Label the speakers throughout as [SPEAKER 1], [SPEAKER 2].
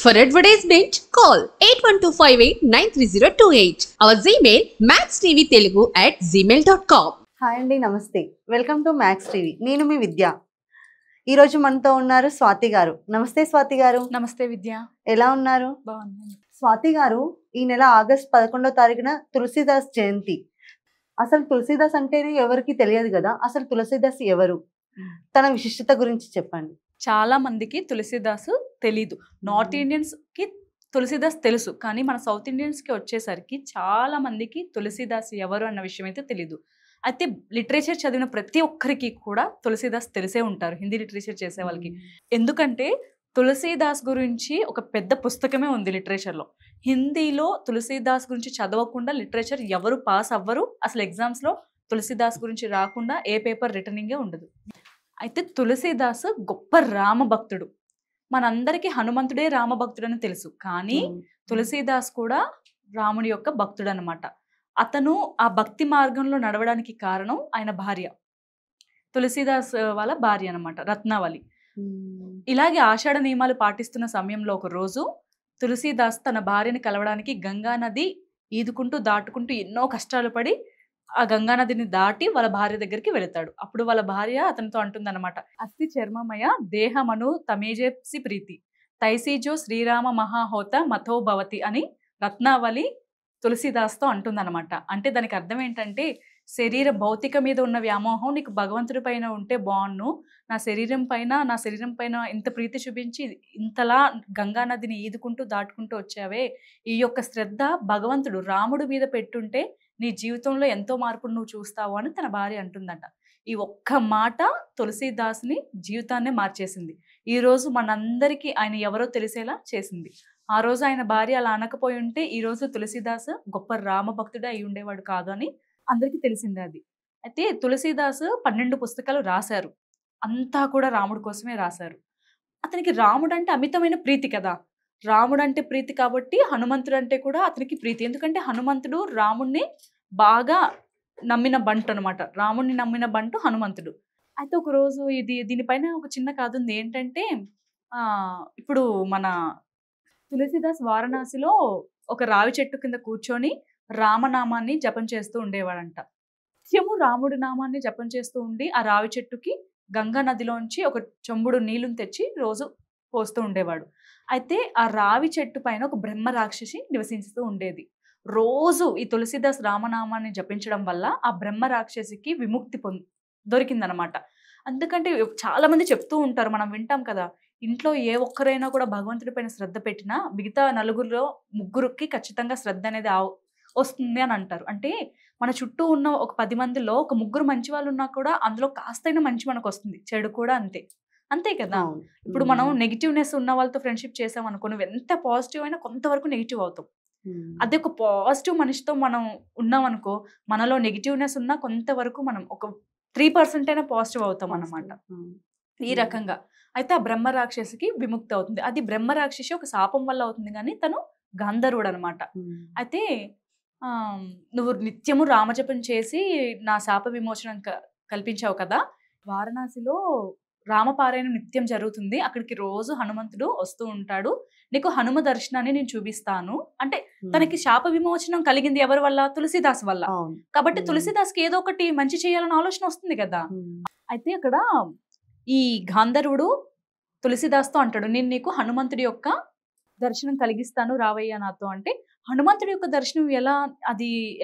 [SPEAKER 1] For advertisement, call 8125893028. Our Gmail maxtvtelugu@gmail.com.
[SPEAKER 2] Hi అండి, నమస్తే. Welcome to max TV. నేను మీ విద్య. ఈరోజు మనతో ఉన్నారు స్వాతి గారు. నమస్తే స్వాతి గారు.
[SPEAKER 3] నమస్తే విద్య.
[SPEAKER 2] ఎలా ఉన్నారు?
[SPEAKER 3] బాగున్నాను.
[SPEAKER 2] స్వాతి గారు, ఈ నెల ఆగస్ట్ 11వ తారీఖున తులసీదాస్ జయంతి. అసలు తులసీదాస్ అంటేనే ఎవరికి తెలియదు కదా. అసలు తులసీదాస్ ఎవరు, తన విశిష్టత గురించి చెప్పండి.
[SPEAKER 3] చాలా మందికి తులసీదాస్ తెలీదు. నార్త్ ఇండియన్స్ కి తులసీదాస్ తెలుసు, కానీ మన సౌత్ ఇండియన్స్ కి వచ్చేసరికి చాలా మందికి తులసీదాస్ ఎవరు అన్న విషయం అయితే తెలీదు. అయితే లిటరేచర్ చదివిన ప్రతి ఒక్కరికి కూడా తులసీదాస్ తెలిసే ఉంటారు, హిందీ లిటరేచర్ చేసే వాళ్ళకి. ఎందుకంటే తులసీదాస్ గురించి ఒక పెద్ద పుస్తకమే ఉంది లిటరేచర్లో. హిందీలో తులసీదాస్ గురించి చదవకుండా లిటరేచర్ ఎవరు పాస్ అవ్వరు. అసలు ఎగ్జామ్స్లో తులసీదాస్ గురించి రాకుండా ఏ పేపర్ రిటర్నింగే ఉండదు. అయితే తులసీదాస్ గొప్ప రామభక్తుడు. మనందరికీ హనుమంతుడే రామభక్తుడు అని తెలుసు, కానీ తులసీదాస్ కూడా రాముడి యొక్క భక్తుడు అనమాట. అతను ఆ భక్తి మార్గంలో నడవడానికి కారణం ఆయన భార్య, తులసీదాస్ వాళ్ళ భార్య అనమాట, రత్నావళి. ఇలాగే ఆషాఢ నియమాలు పాటిస్తున్న సమయంలో ఒక రోజు తులసీదాస్ తన భార్యని కలవడానికి గంగా నది ఈదుకుంటూ దాటుకుంటూ ఎన్నో కష్టాలు పడి ఆ గంగా నదిని దాటి వాళ్ళ భార్య దగ్గరికి వెళతాడు. అప్పుడు వాళ్ళ భార్య అతనితో అంటుందన్నమాట, అస్థి చర్మమయ దేహమను తమేజేసి ప్రీతి తైసీజో శ్రీరామ మహాహోత మథో భవతి అని రత్నావళి తులసీదాస్తో అంటుందన్నమాట. అంటే దానికి అర్థం ఏంటంటే, శరీర భౌతిక మీద ఉన్న వ్యామోహం నీకు భగవంతుడి పైన ఉంటే బాగున్ను, నా శరీరం పైన ఇంత ప్రీతి చూపించి ఇంతలా గంగా నదిని ఈదుకుంటూ దాటుకుంటూ వచ్చావే, ఈ యొక్క శ్రద్ధ భగవంతుడు రాముడి మీద పెట్టుంటే నీ జీవితంలో ఎంతో మార్పును నువ్వు చూస్తావు అని తన భార్య అంటుందట. ఈ ఒక్క మాట తులసీదాస్ని జీవితాన్నే మార్చేసింది. ఈరోజు మనందరికీ ఆయన ఎవరో తెలిసేలా చేసింది. ఆ రోజు ఆయన భార్య అలా అనకపోయి ఉంటే ఈరోజు తులసీదాస్ గొప్ప రామభక్తుడే అయి ఉండేవాడు కాదు అని అందరికీ తెలిసిందే అది. అయితే తులసీదాస్ 12 పుస్తకాలు రాశారు, అంతా కూడా రాముడి కోసమే రాశారు. అతనికి రాముడు అంటే అమితమైన ప్రీతి కదా. రాముడు అంటే ప్రీతి కాబట్టి హనుమంతుడు అంటే కూడా అతనికి ప్రీతి. ఎందుకంటే హనుమంతుడు రాముడిని బాగా నమ్మిన బంటు అనమాట. రాముడిని నమ్మిన బంటు హనుమంతుడు. అయితే ఒకరోజు దీనిపైన ఒక చిన్న కథ ఉంది. ఏంటంటే ఇప్పుడు మన తులసీదాస్ వారణాసిలో ఒక రావి చెట్టు కింద కూర్చొని రామనామాన్ని జపం చేస్తూ ఉండేవాడంట. నిత్యము రాముడి నామాన్ని జపం చేస్తూ ఉండి ఆ రావి చెట్టుకి గంగా నదిలోంచి ఒక చెంబుడు నీళ్ళను తెచ్చి రోజు పోస్తూ ఉండేవాడు. అయితే ఆ రావి చెట్టు పైన ఒక బ్రహ్మ రాక్షసి నివసిస్తూ ఉండేది. రోజు ఈ తులసీదాస్ రామనామాన్ని జపించడం వల్ల ఆ బ్రహ్మ రాక్షసికి విముక్తి దొరికిందనమాట. ఎందుకంటే చాలా మంది చెప్తూ ఉంటారు, మనం వింటాం కదా, ఇంట్లో ఏ ఒక్కరైనా కూడా భగవంతుడి పైన శ్రద్ధ పెట్టినా మిగతా 4-3కి ఖచ్చితంగా శ్రద్ధ అనేది వస్తుంది అని అంటారు. అంటే మన చుట్టూ ఉన్న ఒక 10 మందిలో ఒక 3 మంచి వాళ్ళు ఉన్నా కూడా అందులో కాస్తైనా మంచి మనకు వస్తుంది, చెడు కూడా అంతే కదా. ఇప్పుడు మనం నెగిటివ్నెస్ ఉన్న వాళ్ళతో ఫ్రెండ్షిప్ చేసాం అనుకో, నువ్వు ఎంత పాజిటివ్ అయినా కొంతవరకు నెగిటివ్ అవుతాం. అదే ఒక పాజిటివ్ మనిషితో మనం ఉన్నాం అనుకో, మనలో నెగిటివ్నెస్ ఉన్నా కొంతవరకు మనం ఒక 3% అయినా పాజిటివ్ అవుతాం అన్నమాట. ఈ రకంగా అయితే ఆ బ్రహ్మ రాక్షసికి విముక్తి అవుతుంది. అది బ్రహ్మ రాక్షసి ఒక శాపం వల్ల అవుతుంది, కానీ తను గంధర్వుడు అనమాట. అయితే నువ్వు నిత్యము రామజపం చేసి నా శాప విమోచనం కల్పించావు కదా, వారణాసిలో రామపారాయణం నిత్యం జరుగుతుంది, అక్కడికి రోజు హనుమంతుడు వస్తూ ఉంటాడు, నీకు హనుమ దర్శనాన్ని నేను చూపిస్తాను అంటే. తనకి శాప విమోచనం కలిగింది ఎవరి వల్ల? తులసీదాస్ వల్ల. కాబట్టి తులసీదాస్కి ఏదో ఒకటి మంచి చేయాలన్న ఆలోచన వస్తుంది కదా. అయితే అక్కడ ఈ గాంధర్వుడు తులసీదాస్తో అంటాడు, నేను నీకు హనుమంతుడి యొక్క దర్శనం కలిగిస్తాను, రావయ్యా నాతో అంటే. హనుమంతుడి యొక్క దర్శనం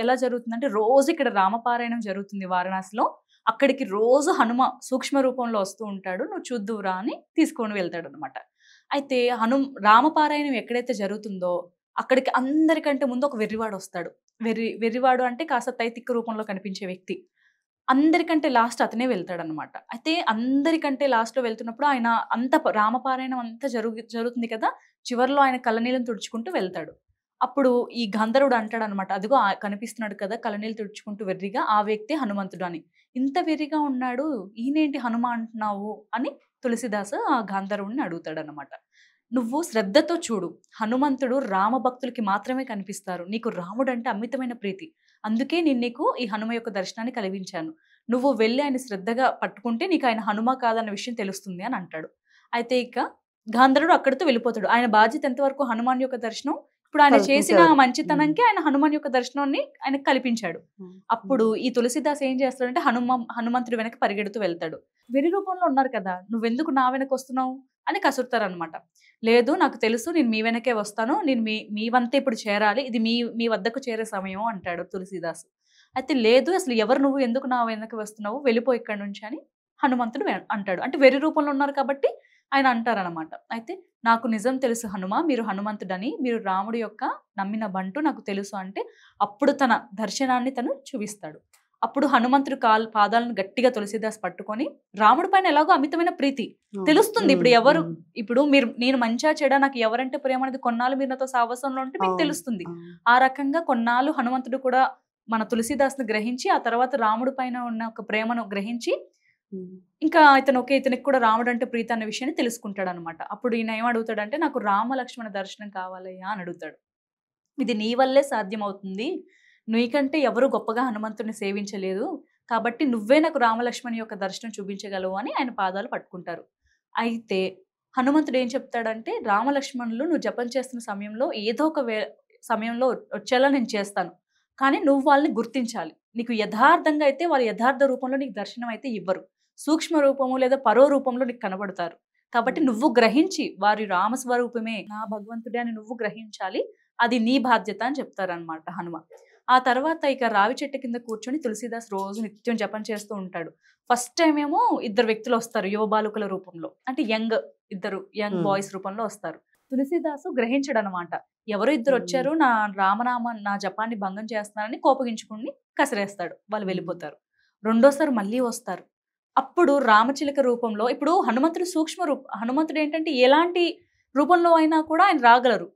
[SPEAKER 3] ఎలా జరుగుతుందంటే, రోజు ఇక్కడ రామపారాయణం జరుగుతుంది వారణాసిలో, అక్కడికి రోజు హనుమ సూక్ష్మ రూపంలో వస్తూ ఉంటాడు, నువ్వు చూద్దువురా అని తీసుకొని వెళ్తాడు అనమాట. అయితే రామపారాయణం ఎక్కడైతే జరుగుతుందో అక్కడికి అందరికంటే ముందు ఒక వెర్రివాడు వస్తాడు. వెర్రివాడు అంటే కాస్త తైతిక్క రూపంలో కనిపించే వ్యక్తి. అందరికంటే లాస్ట్ అతనే వెళ్తాడు అనమాట. అయితే అందరికంటే లాస్ట్లో వెళ్తున్నప్పుడు ఆయన రామపారాయణం అంతా జరుగుతుంది కదా, చివరిలో ఆయన కళ్ళనీళ్ళని తుడుచుకుంటూ వెళ్తాడు. అప్పుడు ఈ గంధర్వుడు అంటాడు అనమాట, అదిగో కనిపిస్తున్నాడు కదా కళ్ళనీళ్ళు తుడుచుకుంటూ వెర్రిగా, ఆ వ్యక్తి హనుమంతుడు అని. ఇంత వెర్రిగా ఉన్నాడు, ఈయనేంటి హనుమ అంటున్నావు అని తులసీదాస్ ఆ గంధర్వుడిని అడుగుతాడు అనమాట. నువ్వు శ్రద్ధతో చూడు, హనుమంతుడు రామభక్తులకి మాత్రమే కనిపిస్తారు, నీకు రాముడు అంటే అమితమైన ప్రీతి, అందుకే నేను నీకు ఈ హనుమ యొక్క దర్శనాన్ని కలిగించాను, నువ్వు వెళ్ళి ఆయన శ్రద్ధగా పట్టుకుంటే నీకు ఆయన హనుమ కాదన్న విషయం తెలుస్తుంది అని అంటాడు. అయితే ఇక గాంధర్వుడు అక్కడితో వెళ్ళిపోతాడు. ఆయన బాధ్యత ఎంతవరకు హనుమాన్ యొక్క దర్శనం. ఇప్పుడు ఆయన చేసిన
[SPEAKER 2] కల్పించారు.
[SPEAKER 3] మంచితనంకి ఆయన హనుమాన్ యొక్క దర్శనాన్ని ఆయన కల్పించాడు. అప్పుడు ఈ తులసిదాస్ ఏం చేస్తాడంటే హనుమంతుడి వెనక పరిగెడుతూ వెళ్తాడు. వెర్రి రూపంలో ఉన్నారు కదా, నువ్వెందుకు నా వెనక వస్తున్నావు అని కసురుతారు అనమాట. లేదు, నాకు తెలుసు, నేను మీ వెనకే వస్తాను, నేను మీ వంతే ఇప్పుడు చేరాలి, ఇది మీ వద్దకు చేరే సమయం అంటాడు తులసిదాస్. అయితే లేదు, అసలు ఎవరు నువ్వు, ఎందుకు నా వెనక వస్తున్నావు, వెళ్ళిపో ఇక్కడ నుంచి అని హనుమంతుడు అంటాడు. అంటే వెర్రి రూపంలో ఉన్నారు కాబట్టి ఆయన అంటారనమాట. అయితే నాకు నిజం తెలుసు హనుమ, మీరు హనుమంతుడని, మీరు రాముడి యొక్క నమ్మిన బంటు నాకు తెలుసు అంటే అప్పుడు తన దర్శనాన్ని తను చూపిస్తాడు. అప్పుడు హనుమంతుడు పాదాలను గట్టిగా తులసిదాస్ పట్టుకొని, రాముడి పైన ఎలాగో అమితమైన ప్రీతి తెలుస్తుంది. ఇప్పుడు ఎవరు, ఇప్పుడు నేను మంచా చెడా, నాకు ఎవరంటే ప్రేమ అనేది కొన్నాళ్ళు మీరు నాతో సావాసంలో ఉంటే మీకు తెలుస్తుంది. ఆ రకంగా కొన్నాళ్ళు హనుమంతుడు కూడా మన తులసిదాస్ని గ్రహించి, ఆ తర్వాత రాముడి పైన ఉన్న ఒక ప్రేమను గ్రహించి, ఇంకా ఇతనికి కూడా రాముడు అంటే ప్రీతి అనే విషయాన్ని తెలుసుకుంటాడు అనమాట. అప్పుడు ఈయన ఏం అడుగుతాడంటే, నాకు రామ లక్ష్మణ దర్శనం కావాలయ్యా అని అడుగుతాడు. ఇది నీ వల్లే సాధ్యమవుతుంది, నీకంటే ఎవరు గొప్పగా హనుమంతుడిని సేవించలేదు, కాబట్టి నువ్వే నాకు రామలక్ష్మణి యొక్క దర్శనం చూపించగలవు అని ఆయన పాదాలు పట్టుకుంటారు. అయితే హనుమంతుడు ఏం చెప్తాడంటే, రామలక్ష్మణులు నువ్వు జపం చేస్తున్న సమయంలో ఏదో ఒక సమయంలో వచ్చేలా నేను చేస్తాను, కానీ నువ్వు వాళ్ళని గుర్తించాలి. నీకు యథార్థంగా అయితే వాళ్ళు యథార్థ రూపంలో నీకు దర్శనం అయితే ఇవ్వరు, సూక్ష్మ రూపము లేదా పరో రూపంలో నీకు కనబడతారు. కాబట్టి నువ్వు గ్రహించి వారి రామస్వరూపమే నా భగవంతుడే అని నువ్వు గ్రహించాలి, అది నీ బాధ్యత అని చెప్తారనమాట హనుమ. ఆ తర్వాత ఇక రావి చెట్టు కింద కూర్చొని తులసిదాస్ రోజు నిత్యం జపం చేస్తూ ఉంటాడు. ఫస్ట్ టైం ఏమో ఇద్దరు వ్యక్తులు వస్తారు యువ బాలుకుల రూపంలో, అంటే ఇద్దరు యంగ్ బాయ్స్ రూపంలో వస్తారు. తులసిదాసు గ్రహించడు అనమాట, ఎవరో ఇద్దరు వచ్చారు, నా నా జపాన్ని భంగం చేస్తున్నారని కోపగించుకుని కసిరేస్తాడు, వాళ్ళు వెళ్ళిపోతారు. రెండోసారి మళ్ళీ వస్తారు. అప్పుడు రామచిలక రూపంలో, ఇప్పుడు హనుమంతుడు హనుమంతుడు ఏంటంటే ఎలాంటి రూపంలో అయినా కూడా ఆయన రాగలరు,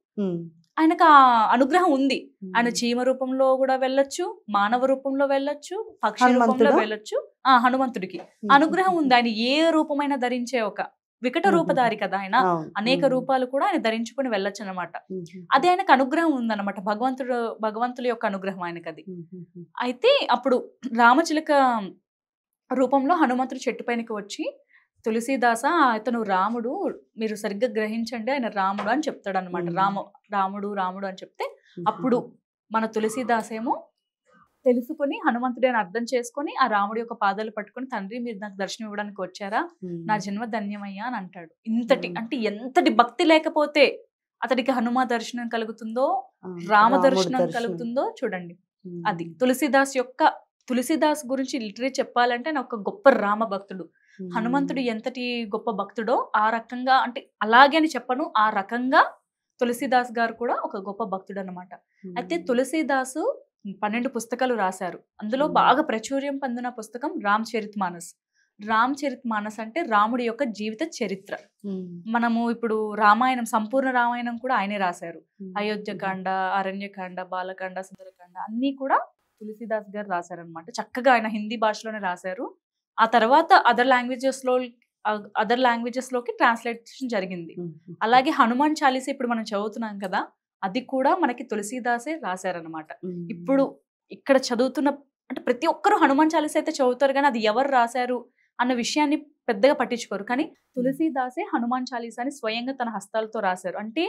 [SPEAKER 3] ఆయనకు ఆ అనుగ్రహం ఉంది. ఆయన చీమ రూపంలో కూడా వెళ్ళొచ్చు, మానవ రూపంలో వెళ్ళొచ్చు, పక్షి రూపంలో వెళ్ళొచ్చు. హనుమంతుడికి అనుగ్రహం ఉంది, ఆయన ఏ రూపమైనా ధరించే ఒక వికట రూపధారి కదా ఆయన, అనేక రూపాలు కూడా ఆయన ధరించుకుని వెళ్ళొచ్చు అనమాట. అది ఆయనకు అనుగ్రహం ఉందన్నమాట, భగవంతుల యొక్క అనుగ్రహం ఆయనకు అది. అయితే అప్పుడు రామచిలక రూపంలో హనుమంతుడు చెట్టు పైనకి వచ్చి, తులసిదాస ఇతను రాముడు, మీరు సరిగ్గా గ్రహించండి, ఆయన రాముడు అని చెప్తాడు అనమాట. రాముడు అని చెప్తే అప్పుడు మన తులసిదాస్ ఏమో తెలుసుకొని హనుమంతుడే అని అర్థం చేసుకొని ఆ రాముడి యొక్క పాదాలు పట్టుకొని, తండ్రి మీరు నాకు దర్శనం ఇవ్వడానికి వచ్చారా, నా జన్మ ధన్యమయ్యా అని అంటాడు. అంటే ఎంతటి భక్తి లేకపోతే అతడికి హనుమ దర్శనం కలుగుతుందో, రామ దర్శనం కలుగుతుందో చూడండి. అది తులసిదాస్ గురించి లిటరీ చెప్పాలంటే నా ఒక గొప్ప రామ భక్తుడు. హనుమంతుడు ఎంతటి గొప్ప భక్తుడో ఆ రకంగా, అంటే అలాగే అని చెప్పను, ఆ రకంగా తులసిదాస్ గారు కూడా ఒక గొప్ప భక్తుడు అనమాట. అయితే తులసిదాసు 12 పుస్తకాలు రాశారు. అందులో బాగా ప్రాచుర్యం పొందిన పుస్తకం రామ్ చరిత్ మానస్ అంటే రాముడి యొక్క జీవిత చరిత్ర. మనము ఇప్పుడు రామాయణం, సంపూర్ణ రామాయణం కూడా ఆయనే రాశారు. అయోధ్యకాండ, అరణ్యకాండ, బాలకాండ, సుందరకాండ అన్ని కూడా తులసిదాస్ గారు రాశారనమాట. చక్కగా ఆయన హిందీ భాషలోనే రాశారు. ఆ తర్వాత అదర్ లాంగ్వేజెస్ లోకి ట్రాన్స్లేషన్ జరిగింది. అలాగే హనుమాన్ చాలీసా ఇప్పుడు మనం చదువుతున్నాం కదా, అది కూడా మనకి తులసిదాసే రాశారనమాట. ఇప్పుడు ఇక్కడ చదువుతున్న, అంటే ప్రతి ఒక్కరు హనుమాన్ చాలీసా అయితే చదువుతారు, కానీ అది ఎవరు రాశారు అన్న విషయాన్ని పెద్దగా పట్టించుకోరు. కానీ తులసిదాసే హనుమాన్ చాలీసాని స్వయంగా తన హస్తాలతో రాశారు. అంటే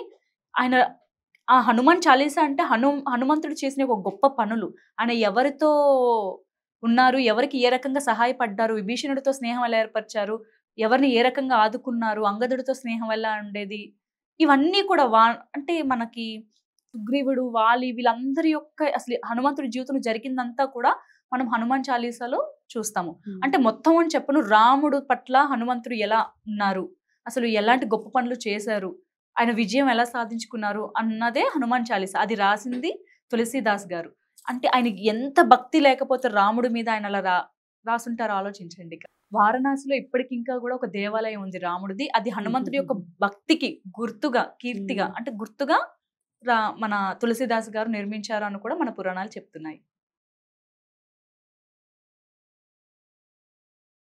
[SPEAKER 3] ఆయన ఆ హనుమాన్ చాలీసా అంటే హనుమంతుడు చేసిన ఒక గొప్ప పనులు, ఆయన ఎవరితో ఉన్నారు, ఎవరికి ఏ రకంగా సహాయపడ్డారు, విభీషణుడితో స్నేహం ఎలా ఏర్పరిచారు, ఎవరిని ఏ రకంగా ఆదుకున్నారు, అంగదుడితో స్నేహం ఎలా ఉండేది, ఇవన్నీ కూడా అంటే మనకి సుగ్రీవుడు, వాలి, వీళ్ళందరి యొక్క అసలు హనుమంతుడి జీవితంలో జరిగిందంతా కూడా మనం హనుమాన్ చాలీసాలో చూస్తాము. అంటే మొత్తం అని చెప్పను, రాముడు పట్ల హనుమంతుడు ఎలా ఉన్నారు, అసలు ఎలాంటి గొప్ప పనులు చేశారు, ఆయన విజయం ఎలా సాధించుకున్నారు అన్నదే హనుమాన్ చాలీసా. అది రాసింది తులసిదాస్ గారు. అంటే ఆయనకి ఎంత భక్తి లేకపోతే రాముడి మీద ఆయన అలా రాసుంటారో ఆలోచించండి. వారణాసిలో ఇప్పటికి ఇంకా కూడా ఒక దేవాలయం ఉంది రాముడిది. అది హనుమంతుడి యొక్క భక్తికి గుర్తుగా, కీర్తిగా, అంటే గుర్తుగా మన తులసిదాస్ గారు నిర్మించారు అని కూడా మన పురాణాలు చెప్తున్నాయి.